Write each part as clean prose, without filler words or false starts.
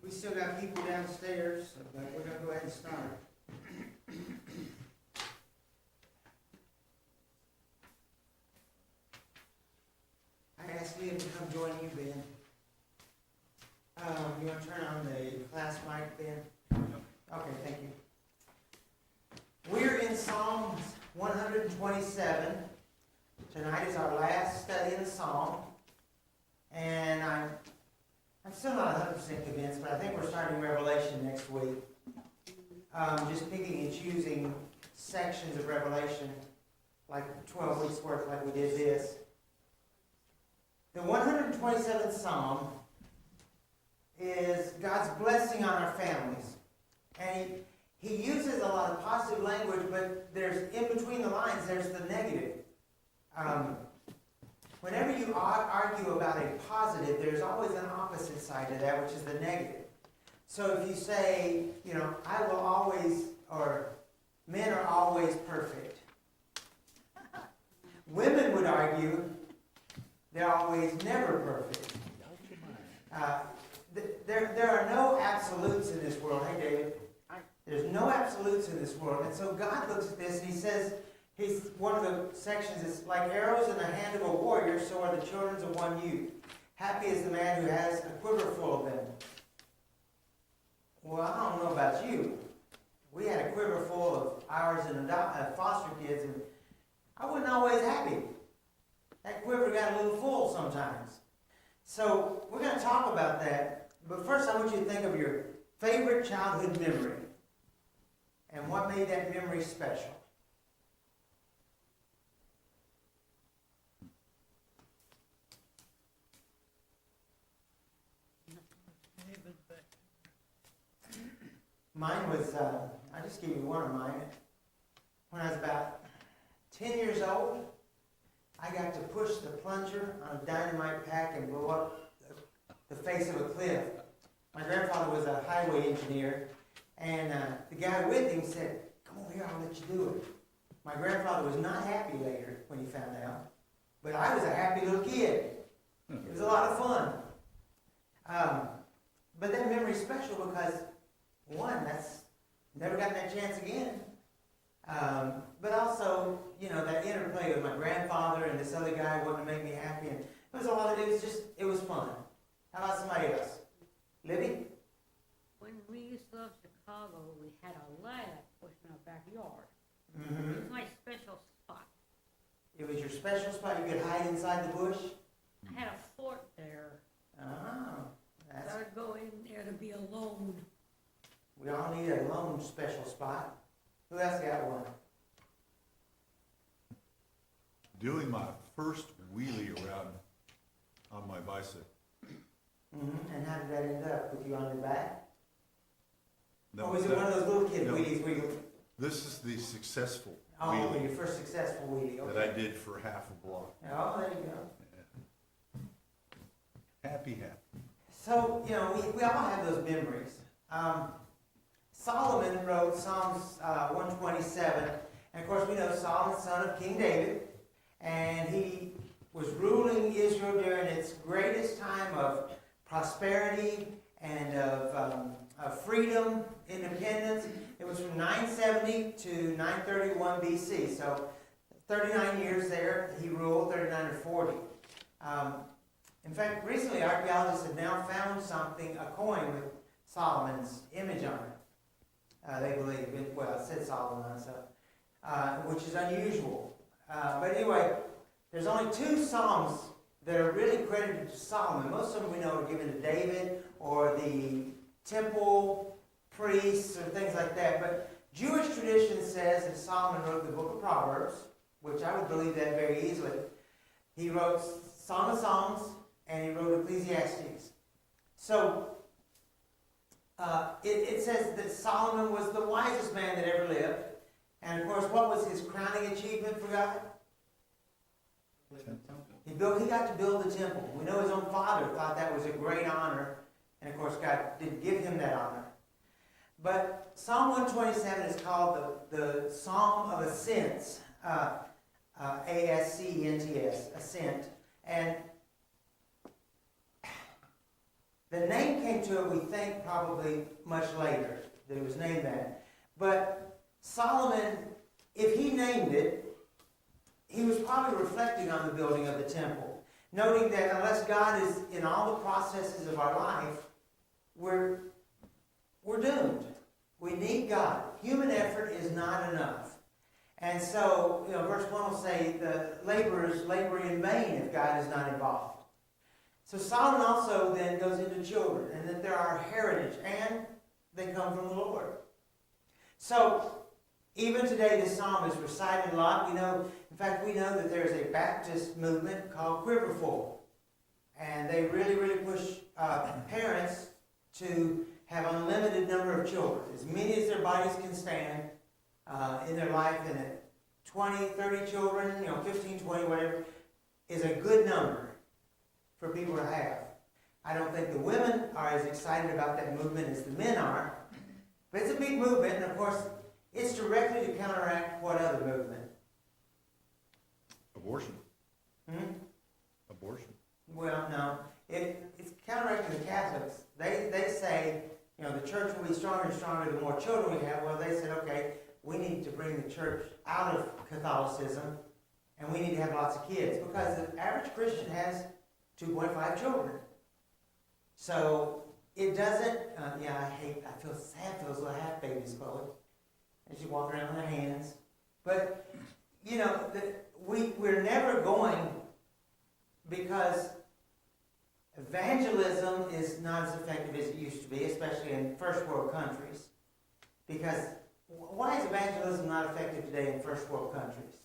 We still got people downstairs, but we're going to go ahead and start. I asked Liam to come join you, Ben. You want to turn on the class mic, Ben? Okay, thank you. We're in Psalm 127. Tonight is our last study in the Psalm. And I'm still not 100% convinced, but I think we're starting Revelation next week. Just picking and choosing sections of Revelation, like 12 weeks worth, like we did this. The 127th Psalm is God's blessing on our families. And he uses a lot of positive language, but there's, in between the lines, there's the negative. Whenever you argue about a positive, there's always an opposite side to that, which is the negative. So if you say, I will always, or men are always perfect. Women would argue they're always never perfect. There are no absolutes in this world. Hey, David. There's no absolutes in this world. And so God looks at this and he says, one of the sections is like arrows in the hand of a warrior, so are the children of one youth. Happy is the man who has a quiver full of them. Well, I don't know about you. We had a quiver full of ours and foster kids, and I wasn't always happy. That quiver got a little full sometimes. So we're going to talk about that. But first, I want you to think of your favorite childhood memory and what made that memory special. Mine was, I'll just give you one of mine. When I was about 10 years old, I got to push the plunger on a dynamite pack and blow up the face of a cliff. My grandfather was a highway engineer, and the guy with him said, "Come over here, I'll let you do it." My grandfather was not happy later when he found out, but I was a happy little kid. It was a lot of fun. But that memory's special because, one, that's never got that chance again. But also, that interplay with my grandfather and this other guy wanting to make me happy. And it was it was fun. How about somebody else? Libby? When we used to live in Chicago, we had a ladder pushed in our backyard. Mm-hmm. It was my special spot. It was your special spot? You could hide inside the bush? I had a fort there. Oh, So I would go in there to be alone. we all need a lone special spot. Who else got one? Doing my first wheelie around on my bicycle. Mm-hmm. And how did that end up? With you on your back? No, Or was it one of those little kid no. wheelies where you... This is the successful Oh, wheelie your first successful wheelie. Okay. that I did for half a block. Oh, there you go. Yeah. Happy. So, we all have those memories. Solomon wrote Psalms 127, and of course we know Solomon, son of King David, and he was ruling Israel during its greatest time of prosperity and of freedom, independence. It was from 970 to 931 BC, so 39 years there he ruled, 39 or 40. In fact, recently archaeologists have now found a coin with Solomon's image on it. They believe, it said Solomon on it, which is unusual. But anyway, there's only 2 Psalms that are really credited to Solomon. Most of them we know are given to David or the temple priests or things like that. But Jewish tradition says that Solomon wrote the book of Proverbs, which I would believe that very easily. He wrote Song of Songs, and he wrote Ecclesiastes. So, it says that Solomon was the wisest man that ever lived. And of course, what was his crowning achievement for God? He got to build the temple. We know his own father thought that was a great honor. And of course, God did give him that honor. But Psalm 127 is called the Psalm of Ascents. A-S-C-E-N-T-S, ascent. And The name came to it, we think, probably much later, that it was named that. But Solomon, if he named it, he was probably reflecting on the building of the temple, noting that unless God is in all the processes of our life, we're doomed. We need God. Human effort is not enough. And so, verse 1 will say, the laborers labor in vain if God is not involved. So Solomon also then goes into children, and that they're our heritage, and they come from the Lord. So, even today this psalm is recited a lot. In fact, we know that there's a Baptist movement called Quiver. And they really, really push parents to have unlimited number of children, as many as their bodies can stand in their life, and that 20, 30 children, 15, 20, whatever, is a good number for people to have. I don't think the women are as excited about that movement as the men are, but it's a big movement, and of course, it's directly to counteract what other movement? Abortion. Hmm? Abortion. Well, no. It's counteracting the Catholics. They say, the church will be stronger and stronger the more children we have. Well, they said, okay, we need to bring the church out of Catholicism, and we need to have lots of kids, because the average Christian has 2.5 children. So it doesn't, I feel sad for those little half babies, Chloe, as you walk around with their hands. But, we're never going, because evangelism is not as effective as it used to be, especially in first world countries. Because why is evangelism not effective today in first world countries?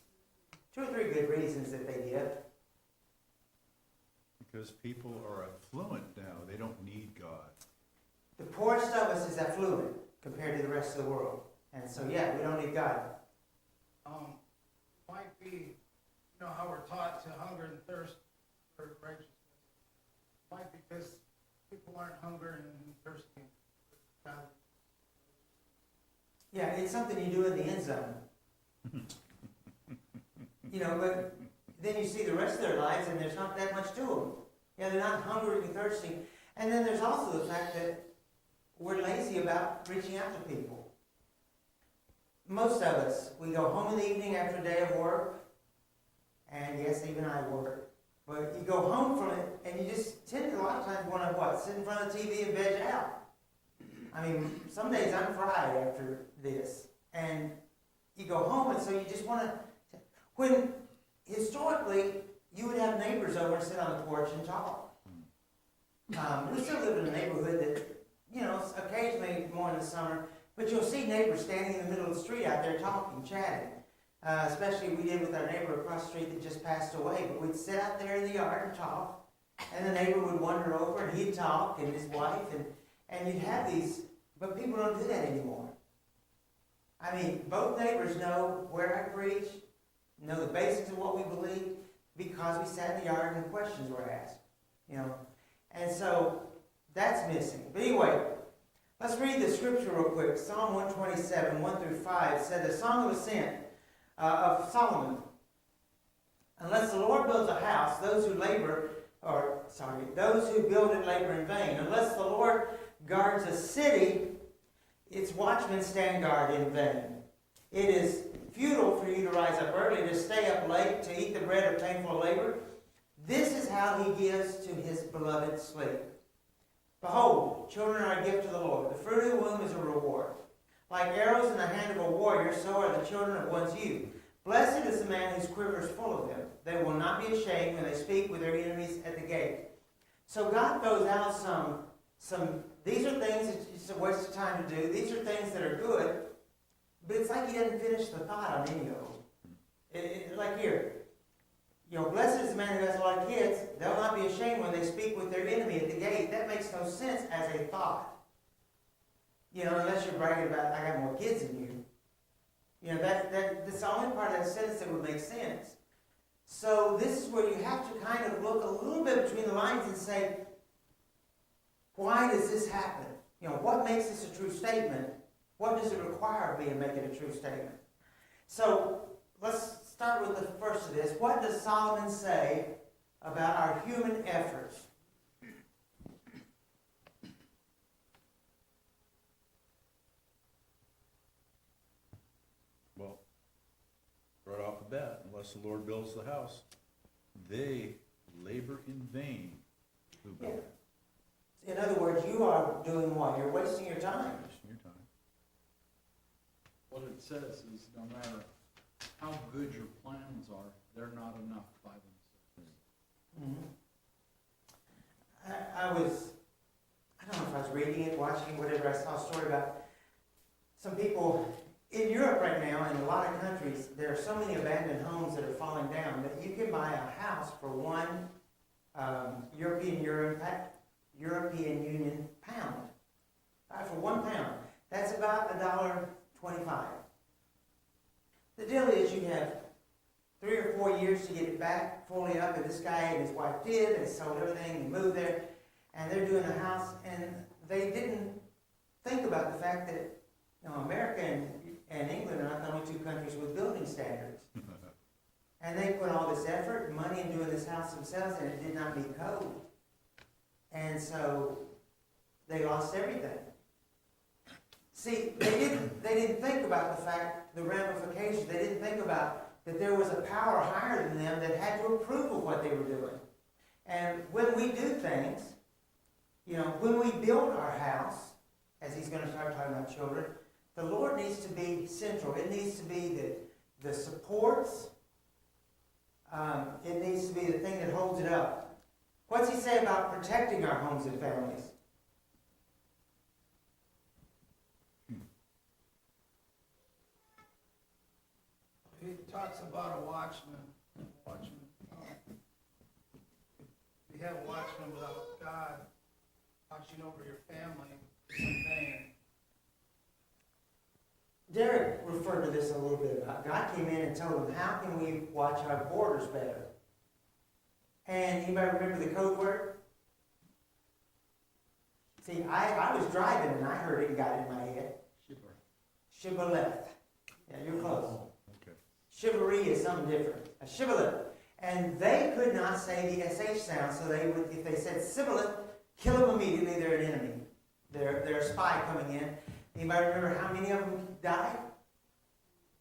2 or 3 good reasons that they give. Because people are affluent now. They don't need God. The poorest of us is affluent compared to the rest of the world. And so, we don't need God. Might be, how we're taught to hunger and thirst for righteousness. Might be because people aren't hungry and thirsty for God. Yeah, it's something you do in the end zone. But then you see the rest of their lives, and there's not that much to them. They're not hungry and thirsty. And then there's also the fact that we're lazy about reaching out to people. Most of us, we go home in the evening after a day of work, and yes, even I work. But you go home from it, and you just tend to a lot of times want to sit in front of the TV and veg out. I mean, some days I'm fried after this. And you go home, and so you just want to... When historically, you would have neighbors over and sit on the porch and talk. We still live in a neighborhood that, occasionally more in the summer, but you'll see neighbors standing in the middle of the street out there talking, chatting. Especially we did with our neighbor across the street that just passed away. But we'd sit out there in the yard and talk, and the neighbor would wander over and he'd talk, and his wife, and you'd have these, but people don't do that anymore. I mean, both neighbors know where I preach, know the basics of what we believe, because we sat in the yard and questions were asked, And so that's missing. But anyway, let's read the scripture real quick. Psalm 127, 1 through 5 said, the Song of Ascent of Solomon. Unless the Lord builds a house, those who build it labor in vain. Unless the Lord guards a city, its watchmen stand guard in vain. It is futile for you to rise up early, to stay up late, to eat the bread of painful labor. This is how he gives to his beloved sleep. Behold, children are a gift to the Lord. The fruit of the womb is a reward. Like arrows in the hand of a warrior, so are the children of one's youth. Blessed is the man whose quiver is full of them. They will not be ashamed when they speak with their enemies at the gate. So God throws out some. These are things that it's a waste of time to do. These are things that are good, but it's like he doesn't finish the thought on any of them. Like here, blessed is the man who has a lot of kids. They'll not be ashamed when they speak with their enemy at the gate. That makes no sense as a thought. Unless you're bragging about, I got more kids than you. That's the only part of that sentence that would make sense. So this is where you have to kind of look a little bit between the lines and say, why does this happen? What makes this a true statement? What does it require of me to make it a true statement? So let's start with the first of this. What does Solomon say about our human efforts? unless the Lord builds the house, they labor in vain who build it. In other words, you are doing what? You're wasting your time. Wasting your time. What it says is no matter how good your plans are, they're not enough by themselves. I don't know if I was reading it, watching it, whatever, I saw a story about some people in Europe right now, in a lot of countries, there are so many abandoned homes that are falling down that you can buy a house for one European Union pound. For £1. That's about $1.25. The deal is you have 3 or 4 years to get it back fully up, and this guy and his wife did. They sold everything, they moved there, and they're doing a house, and they didn't think about the fact that, you know, America and England are not the only two countries with building standards. And they put all this effort and money into doing this house themselves, and it did not meet code. And so they lost everything. See, they didn't think about the fact, the ramifications. They didn't think about that there was a power higher than them that had to approve of what they were doing. And when we do things, you know, when we build our house, as he's going to start talking about children, the Lord needs to be central. It needs to be the supports. It needs to be the thing that holds it up. What's he say about protecting our homes and families? He talks about a watchman. You have a watchman without God watching over your family. It's in vain. Derek referred to this a little bit about. God came in and told him, how can we watch our borders better? And anybody remember the code word? See, I was driving and I heard it and got it in my head. Shibboleth. Yeah, you're close. Okay. Chivalry is something different. A shibboleth. And they could not say the SH sound, so they would, if they said shibboleth, kill them immediately. They're an enemy. They're a spy coming in. Anybody remember how many of them died?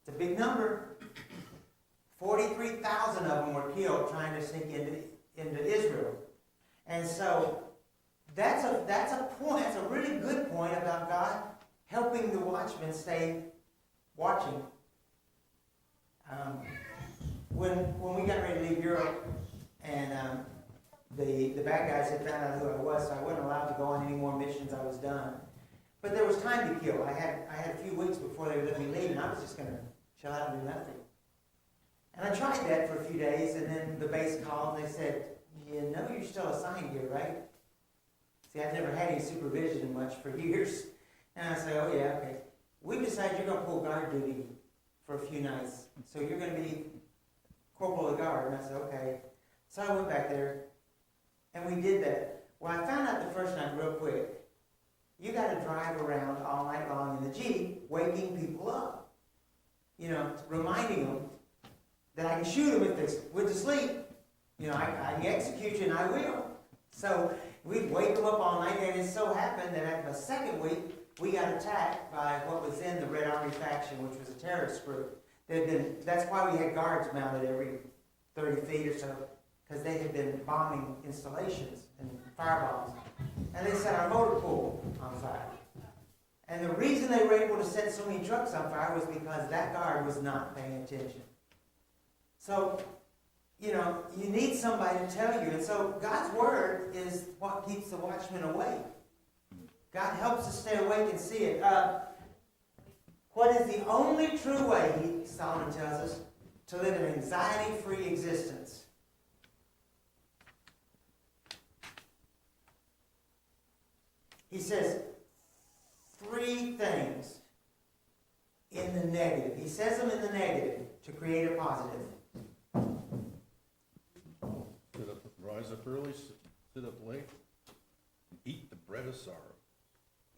It's a big number. 43,000 of them were killed trying to sneak into Israel. And so that's a point. That's a really good point about God helping the watchmen stay watching. When we got ready to leave Europe, and the bad guys had found out who I was, so I wasn't allowed to go on any more missions. I was done. But there was time to kill. I had a few weeks before they would let me leave, and I was just going to chill out and do nothing. And I tried that for a few days, and then the base called, and they said, you know you're still assigned here, right? See, I've never had any supervision much for years. And I said, oh yeah, okay. We decided you're going to pull guard duty for a few nights. So you're going to be corporal of the guard. And I said, okay. So I went back there, and we did that. Well, I found out the first night real quick. You got to drive around all night long in the Jeep, waking people up. You know, reminding them that I can shoot them if they went to sleep. You know, I can execute you, and I will. So we'd wake them up all night, and it so happened that at the second week, we got attacked by what was then the Red Army faction, which was a terrorist group. That's why we had guards mounted every 30 feet or so, because they had been bombing installations and firebombs. And they set our motor pool on fire. And the reason they were able to set so many trucks on fire was because that guard was not paying attention. So, you know, you need somebody to tell you. And so God's word is what keeps the watchman awake. God helps us stay awake and see it. What is the only true way, Solomon tells us, to live an anxiety-free existence? He says 3 things in the negative. He says them in the negative to create a positive. Rise up early, sit up late, and eat the bread of sorrow.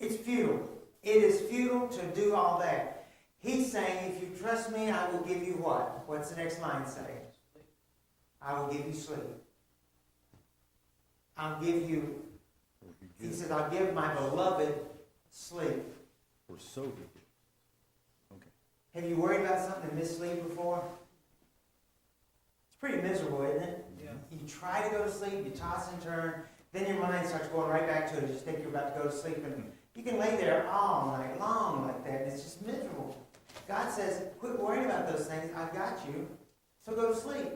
It's futile. It is futile to do all that. He's saying, if you trust me, I will give you what? What's the next line say? I will give you sleep. I'll give you, he says, I'll give my beloved sleep. For so he did. Okay. Have you worried about something and missed sleep before? It's pretty miserable, isn't it? Yeah. You try to go to sleep, you toss and turn, then your mind starts going right back to it. You just think you're about to go to sleep, and you can lay there all night long like that, and it's just miserable. God says, quit worrying about those things. I've got you, so go to sleep.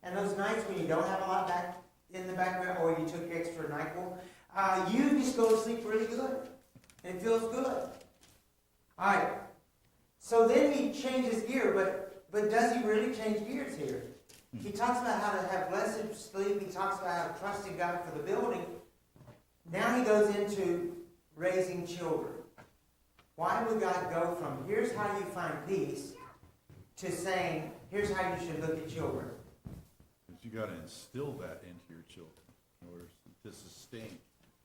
And those nights when you don't have a lot back in the background, or you took extra NyQuil, you just go to sleep really good. And it feels good. All right. So then he changes gear, but does he really change gears here? He talks about how to have blessed sleep. He talks about how to trust in God for the building. Now he goes into raising children. Why would God go from here's how you find peace to saying here's how you should look at children? Because you got to instill that into your children in order to sustain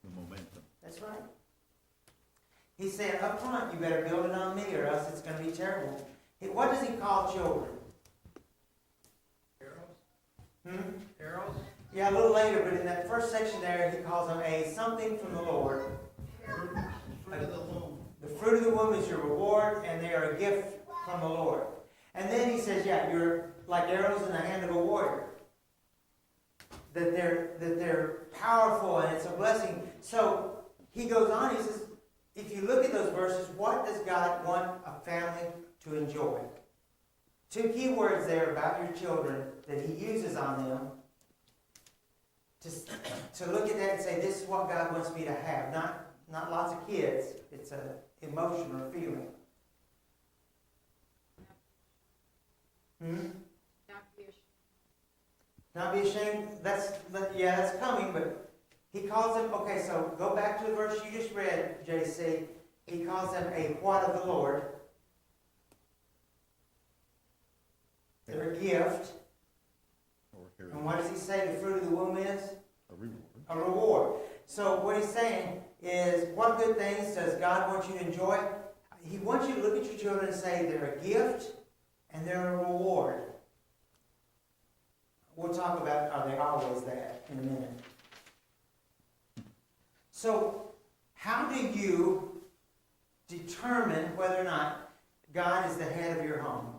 the momentum. That's right. He said up front, you better build it on me or else it's going to be terrible. What does he call children? Arrows? Yeah, a little later, but in that first section there, he calls them a something from the Lord. Fruit of the womb. The fruit of the womb is your reward, and they are a gift from the Lord. And then he says, yeah, you're like arrows in the hand of a warrior. That they're powerful and it's a blessing. So he goes on, he says, if you look at those verses, what does God want a family to enjoy? Two key words there about your children that he uses on them to look at that and say, this is what God wants me to have. Not lots of kids. It's an emotion or feeling. Not be ashamed. That's coming, but he calls them, okay, so go back to the verse you just read, JC. He calls them a what of the Lord. They're a gift. And what does he say the fruit of the womb is? A reward. A reward. So what he's saying is, what good things does God want you to enjoy? He wants you to look at your children and say they're a gift and they're a reward. We'll talk about are they always that in a minute. So how do you determine whether or not God is the head of your home?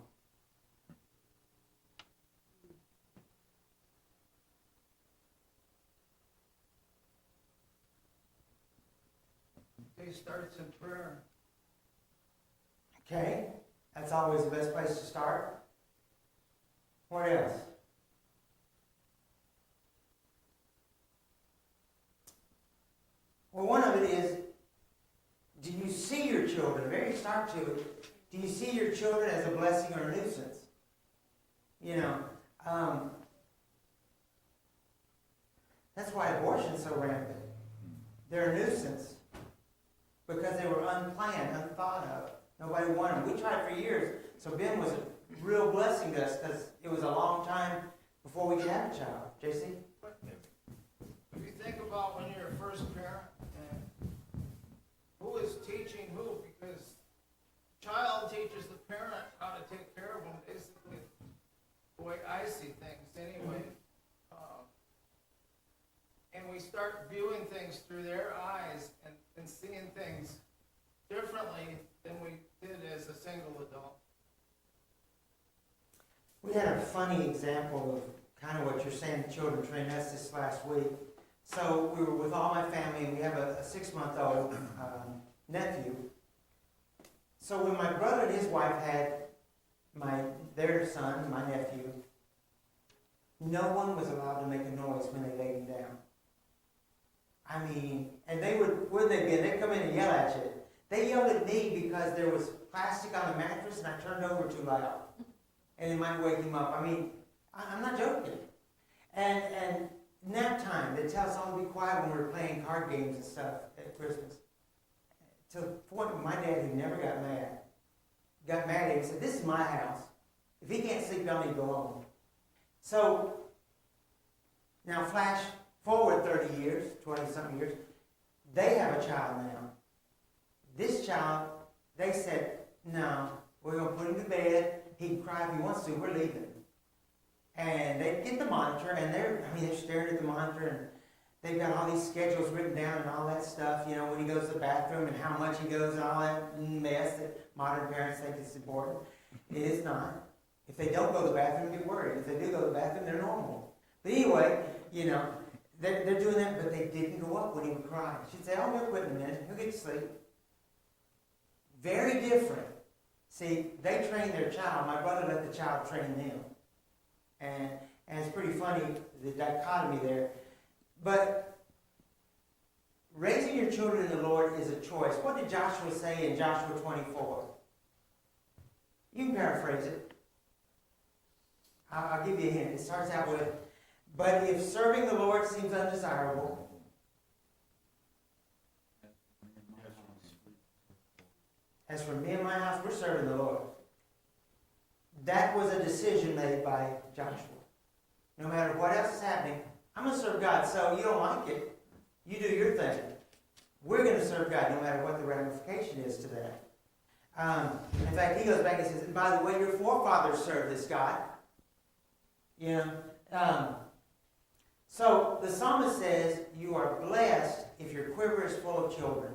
Day starts in prayer. Okay, that's always the best place to start. What else? Well, one of it is, do you see your children, the very start to it, do you see your children as a blessing or a nuisance? You know, that's why abortion's so rampant. They're a nuisance because they were unplanned, unthought of. Nobody wanted them. We tried for years, so Ben was a real blessing to us because it was a long time before we could have a child. JC? If you think about when you're a first parent, and who is teaching who, because child teaches the parent how to take care of them, basically, the way I see things anyway. And we start viewing things through their eyes and seeing things differently than we did as a single adult. We had a funny example of kind of what you're saying, children train us this last week. So we were with all my family, and we have a 6-month-old nephew. So when my brother and his wife had their son, my nephew, no one was allowed to make a noise when they laid him down. I mean, and they would they'd come in and yell at you. They yelled at me because there was plastic on the mattress and I turned over too loud. And it might wake him up. I mean, I'm not joking. And nap time, they tell us all to be quiet when we were playing card games and stuff at Christmas. To the point where my dad, who never got mad at him and said, this is my house. If he can't sleep, y'all need to go home. So, now flash forward 30 years, 20-something years, they have a child now. This child, they said, no, we're going to put him to bed. He can cry if he wants to. We're leaving. And they get the monitor, and they're staring at the monitor, and they've got all these schedules written down and all that stuff, you know, when he goes to the bathroom and how much he goes and all that mess that modern parents think is important. It is not. If they don't go to the bathroom, get worried. If they do go to the bathroom, they're normal. But anyway, they're doing that, but they didn't go up when he would cry. She'd say, oh, he'll quit in a minute. He'll get to sleep. Very different. See, they train their child. My brother let the child train them. And it's pretty funny, the dichotomy there. But raising your children in the Lord is a choice. What did Joshua say in Joshua 24? You can paraphrase it. I'll give you a hint. It starts out with, but if serving the Lord seems undesirable, as for me and my house, we're serving the Lord. That was a decision made by Joshua. No matter what else is happening, I'm going to serve God. So you don't like it, you do your thing. We're going to serve God no matter what the ramification is to that. In fact, he goes back and says, and by the way, your forefathers served this God. So the psalmist says, you are blessed if your quiver is full of children.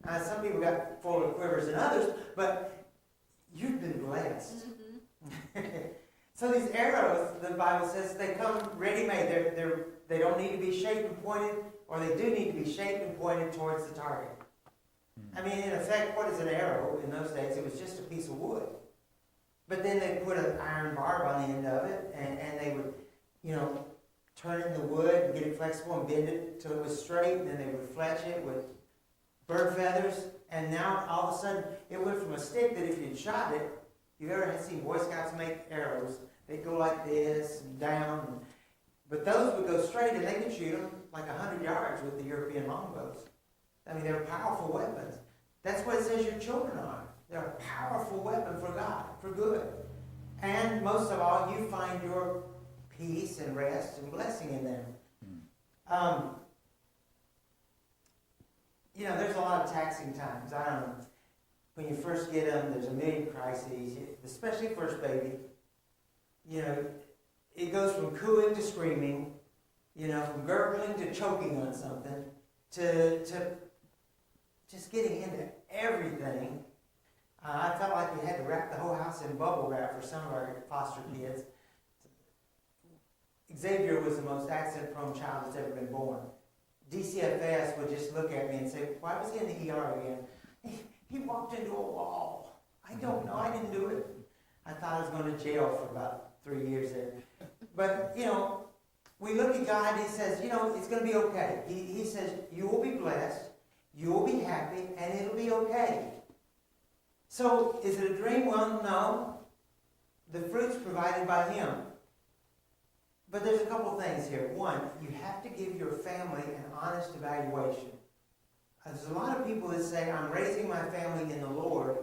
Now, some people got full of quivers than others, but you've been blessed. Mm-hmm. So these arrows, the Bible says, they come ready-made. They don't need to be shaped and pointed, or they do need to be shaped and pointed towards the target. I mean, in effect, what is an arrow? In those days, it was just a piece of wood. But then they put an iron barb on the end of it, and they would, turn it in the wood and get it flexible and bend it till it was straight, and then they would fletch it with bird feathers, and now all of a sudden it went from a stick that if you'd shot it, you ever had seen Boy Scouts make arrows, they'd go like this and down, but those would go straight and they could shoot them like 100 yards with the European longbows. I mean, they're powerful weapons. That's what it says your children are. They're a powerful weapon for God, for good. And most of all, you find your peace and rest and blessing in them. There's a lot of taxing times. I don't know. When you first get them, there's a million crises, especially first baby. It goes from cooing to screaming, from gurgling to choking on something, to just getting into everything. I felt like we had to wrap the whole house in bubble wrap for some of our foster kids. Xavier was the most accident-prone child that's ever been born. DCFS would just look at me and say, why was he in the ER again? He walked into a wall. I don't know. I didn't do it. I thought I was going to jail for about 3 years there. But, we look at God and he says, it's going to be okay. He says, you will be blessed, you will be happy, and it'll be okay. So, is it a dream? Well, no. The fruit's provided by him. But there's a couple things here. One, you have to give your family an honest evaluation. There's a lot of people that say, I'm raising my family in the Lord,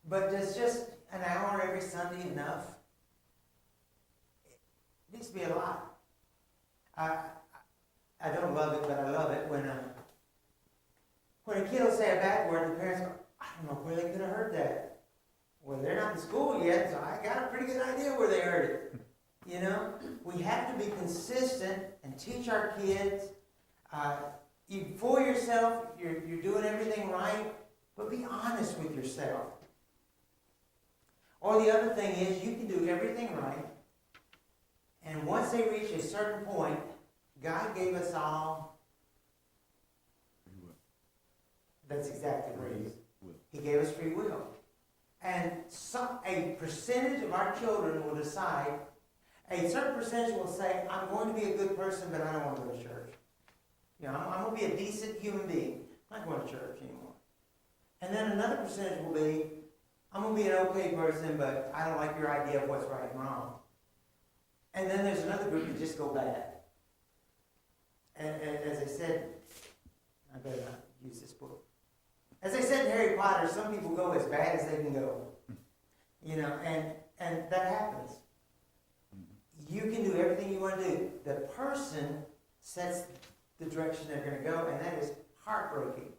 but does just an hour every Sunday enough? It needs to be a lot. I don't love it, but I love it when a kid will say a bad word and the parents go, I don't know where they could have heard that. Well, they're not in school yet, so I got a pretty good idea where they heard it. We have to be consistent and teach our kids. You fool yourself, you're doing everything right, but be honest with yourself. Or the other thing is, you can do everything right, and once they reach a certain point, God gave us all. That's exactly what it is. He gave us free will. And a percentage of our children will decide, a certain percentage will say, I'm going to be a good person, but I don't want to go to church. I'm going to be a decent human being. I'm not going to church anymore. And then another percentage will be, I'm going to be an okay person, but I don't like your idea of what's right and wrong. And then there's another group that just go bad. And as I said, I better not use this book. As I said in Harry Potter, some people go as bad as they can go. And that happens. You can do everything you want to do. The person sets the direction they're going to go, and that is heartbreaking.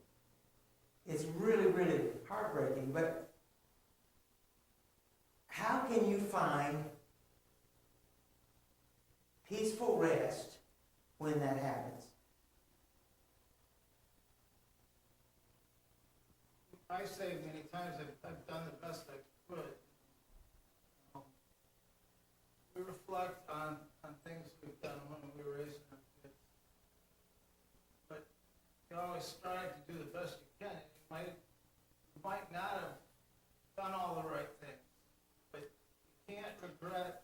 It's really, really heartbreaking. But how can you find peaceful rest when that happens? I say many times I've done the best I could. you always strive to do the best you can. You might not have done all the right things, but you can't regret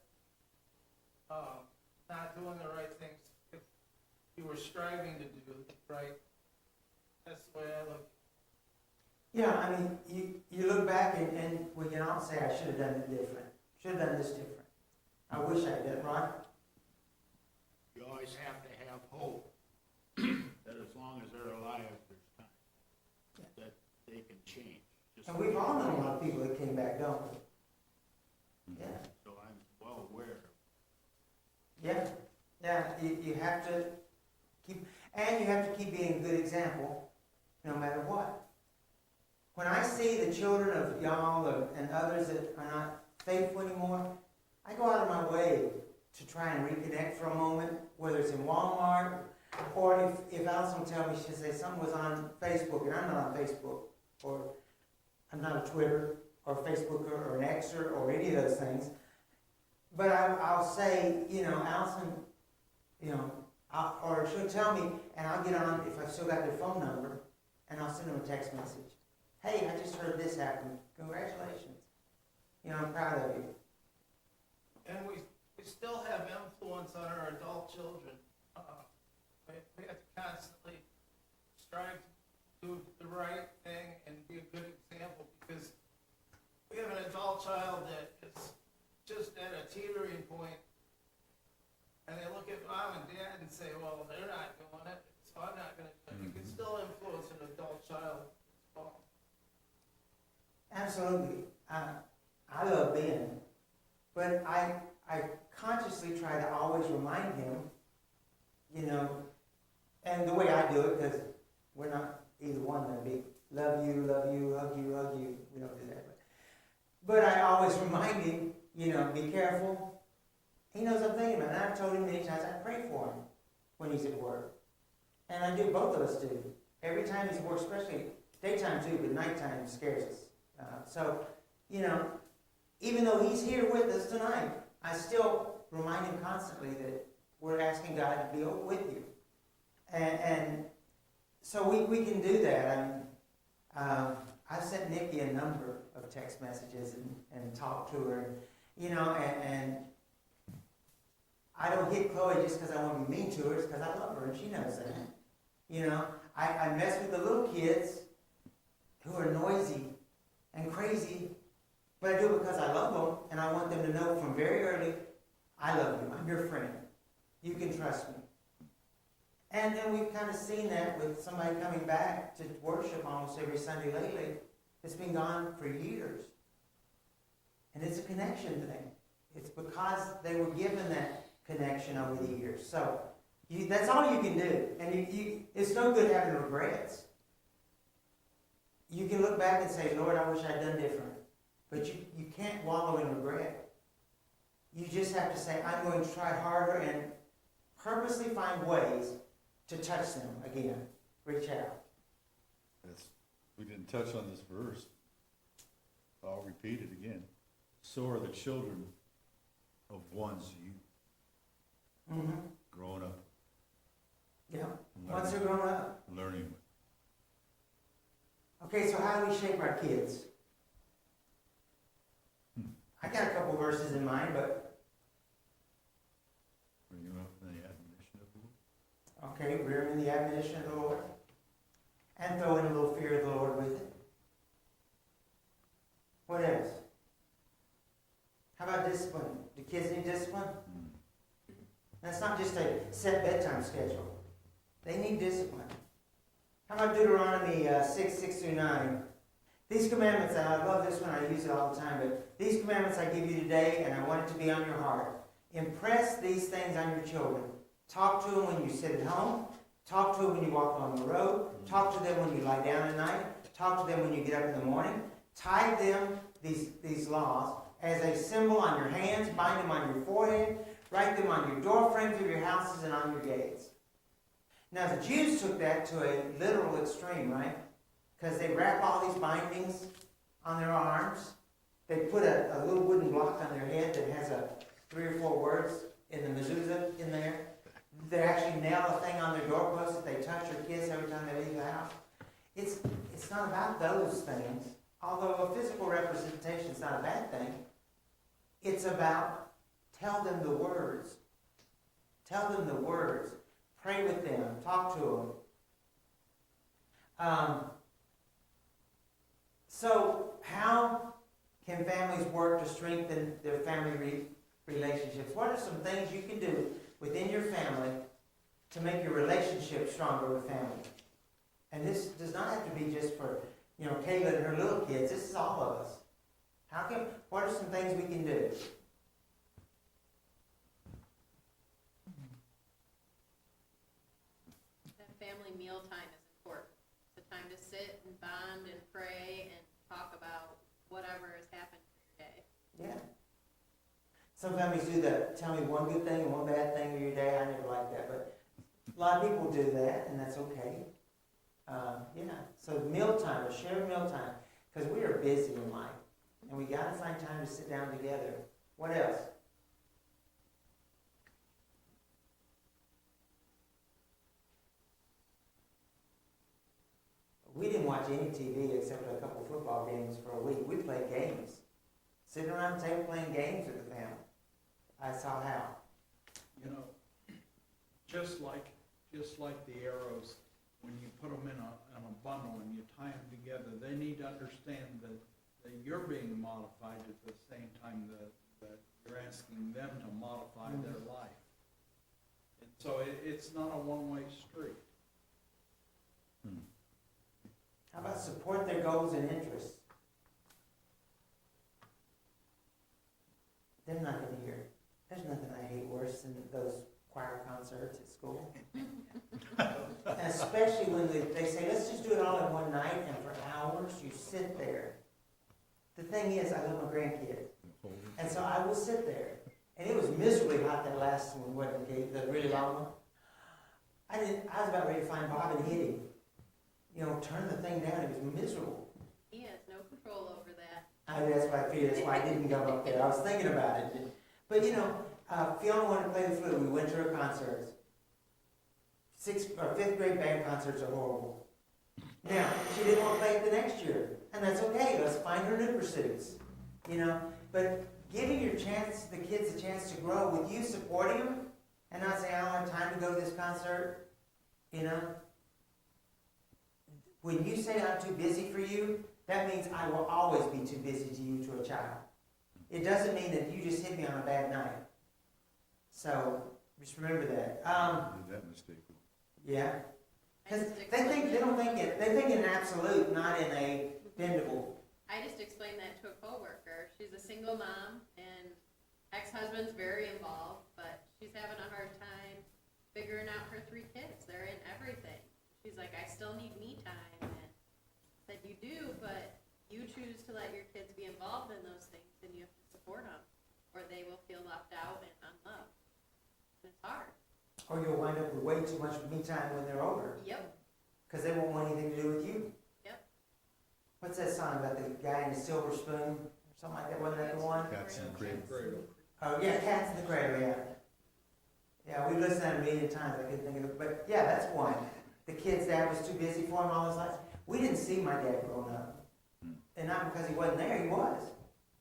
not doing the right things if you were striving to do right. That's the way I look. Yeah, I mean, you look back and well, you don't say, I should have done it different. Should have done this different. I wish I had done it, right? You always have to have hope that as long as they're alive, there's time, that they can change. Just And we've all known a lot of people that came back, don't we? Yeah. So I'm well aware. Yeah, yeah, you have to keep, and you have to keep being a good example, no matter what. When I see the children of y'all and others that are not faithful anymore, I go out of my way to try and reconnect for a moment, whether it's in Walmart, or if Allison will tell me, she'll say something was on Facebook, and I'm not on Facebook, or I'm not a Twitter, or Facebooker, or an Xer, or any of those things. But I'll say, Allison, or she'll tell me, and I'll get on, if I've still got their phone number, and I'll send them a text message. Hey, I just heard this happen. Congratulations. I'm proud of you. And we still have influence on our adult children. We have to constantly strive to do the right thing and be a good example, because we have an adult child that is just at a teetering point, and they look at mom and dad and say, well, they're not doing it, so I'm not going to do it. You can still influence an adult child as well. Absolutely. I love Ben. But I consciously try to always remind him, and the way I do it, because we're not either one that big, love you, hug you. We don't do that. But I always remind him, be careful. He knows I'm thinking about it. And I've told him many times I pray for him when he's at work. And I do, both of us do. Every time he's at work, especially daytime too, but nighttime scares us. So, even though he's here with us tonight, I still remind him constantly that we're asking God to be with you. And so we can do that. I've sent Nikki a number of text messages and talked to her, and I don't hit Chloe just because I want to be mean to her. It's because I love her, and she knows that. I mess with the little kids who are noisy and crazy, but I do it because I love them, and I want them to know from very early, I love you. I'm your friend. You can trust me. And then we've kind of seen that with somebody coming back to worship almost every Sunday lately. It's been gone for years. And it's a connection thing. It's because they were given that connection over the years. So that's all you can do. And it's no good having regrets. You can look back and say, Lord, I wish I'd done different. But you can't wallow in regret. You just have to say, I'm going to try harder and purposely find ways to touch them again. Reach out. We didn't touch on this verse. I'll repeat it again. So are the children of one's youth. Mm-hmm. Growing up. Yeah. Once they're grown up. Learning. Okay, so how do we shape our kids? I got a couple verses in mind, but Bring them up in the admonition of the Lord. okay, rear in the admonition of the Lord. And throw in a little fear of the Lord with it. What else? How about discipline? Do kids need discipline? That's not just a set bedtime schedule. They need discipline. How about Deuteronomy 6:6-9? These commandments, and I love this one, I use it all the time, but these commandments I give you today, and I want it to be on your heart. Impress these things on your children. Talk to them when you sit at home. Talk to them when you walk on the road. Talk to them when you lie down at night. Talk to them when you get up in the morning. Tie them, these laws, as a symbol on your hands. Bind them on your forehead. Write them on your door frames of your houses and on your gates. Now the Jews took that to a literal extreme, right? Because they wrap all these bindings on their arms. They put a little wooden block on their head that has 3 or 4 words in the mezuzah in there. They actually nail a thing on their doorpost that they touch or kiss every time they leave the not about those things, although a physical representation is not a bad thing. It's about tell them the words. Tell them the words. Pray with them. Talk to them. So how can families work to strengthen their family relationships? What are some things you can do within your family to make your relationship stronger with family? And this does not have to be just for, Kayla and her little kids. This is all of us. What are some things we can do? That family mealtime is important. It's a time to sit and bond and pray and talk about whatever has happened for your day. Yeah. Some families do that. Tell me one good thing and one bad thing of your day. I never like that, but a lot of people do that, and that's okay. So mealtime, or shared mealtime, because we are busy in life, and we got to find time to sit down together. What else? We didn't watch any TV except for a couple football games for a week. We played games. Sitting around the table playing games with the family. I saw how. Just like the arrows, when you put them in a bundle and you tie them together, they need to understand that you're being modified at the same time that you're asking them to modify their life. And so it's not a one-way street. How about support their goals and interests? They're not going to hear. There's nothing I hate worse than those choir concerts at school. And especially when they say, let's just do it all in one night, and for hours you sit there. The thing is, I love my grandkids. And so I will sit there. And it was miserably hot that last one, wasn't it, the really long one? I was about ready to find Bob and hit him. Turn the thing down. It was miserable. He has no control over that. That's why I figured. That's why I didn't go up there. I was thinking about it. But Fiona wanted to play the flute. We went to her concerts. 6th or 5th grade band concerts are horrible. Now, she didn't want to play it the next year. And that's okay. Let's find her new pursuits. But giving the kids a chance to grow with you supporting them and not saying, I don't have time to go to this concert. When you say I'm too busy for you, that means I will always be too busy to you to a child. It doesn't mean that you just hit me on a bad night. So just remember that. Did that mistake. Yeah. Because they don't think it. They think in absolute, not in a bendable. I just explained that to a coworker. She's a single mom, and ex-husband's very involved, but she's having a hard time figuring out her 3 kids. They're in everything. She's like, I still need me time. And I said, you do, but you choose to let your kids be involved in those things, and you have to support them, or they will feel left out and unloved. And it's hard. Or you'll wind up with way too much me time when they're older. Yep. Because they won't want anything to do with you. Yep. What's that song about the guy in the silver spoon? Or something like that, wasn't that the one? Cats in the cradle. Oh, yeah, Cats in the Cradle, yeah. Yeah, we listened to that a million times. I couldn't think of it. But yeah, that's one. The kid's dad was too busy for him all his life. We didn't see my dad growing up. And not because he wasn't there, he was.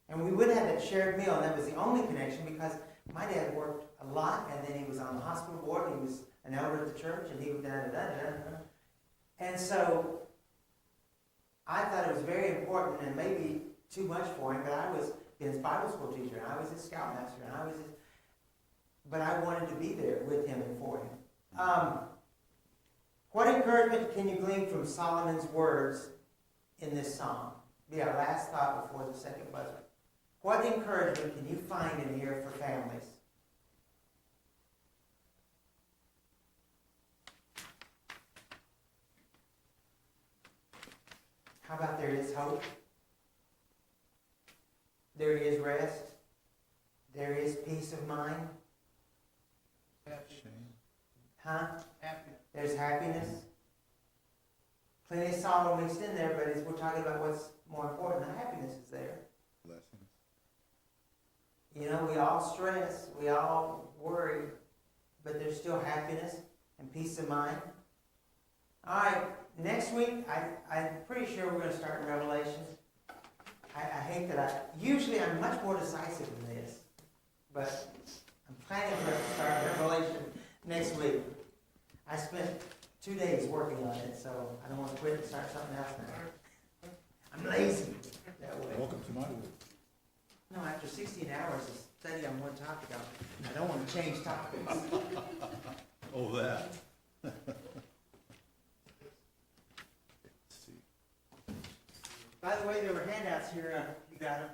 And we would have that shared meal, and that was the only connection because my dad worked a lot, and then he was on the hospital board, and he was an elder at the church, and he was da-da-da-da-da. And so I thought it was very important, and maybe too much for him, but I was his Bible school teacher, and I was his scoutmaster, but I wanted to be there with him and for him. What encouragement can you glean from Solomon's words in this psalm? Be our last thought before the second buzzer. What encouragement can you find in here for families? How about there is hope? There is rest. There is peace of mind. Huh? Happiness. There's happiness. Plenty of sorrow mixed in there, but we're talking about what's more important. The happiness is there. Blessings. We all stress, we all worry, but there's still happiness and peace of mind. All right, next week, I'm pretty sure we're gonna start in Revelation. I hate that usually I'm much more decisive than this, but I'm planning for us to start Revelation next week. I spent 2 days working on it, so I don't want to quit and start something else now. I'm lazy that way. Welcome to my world. No, after 16 hours of study on one topic, I don't want to change topics. Oh, that. Let's see. By the way, there were handouts here, you got them.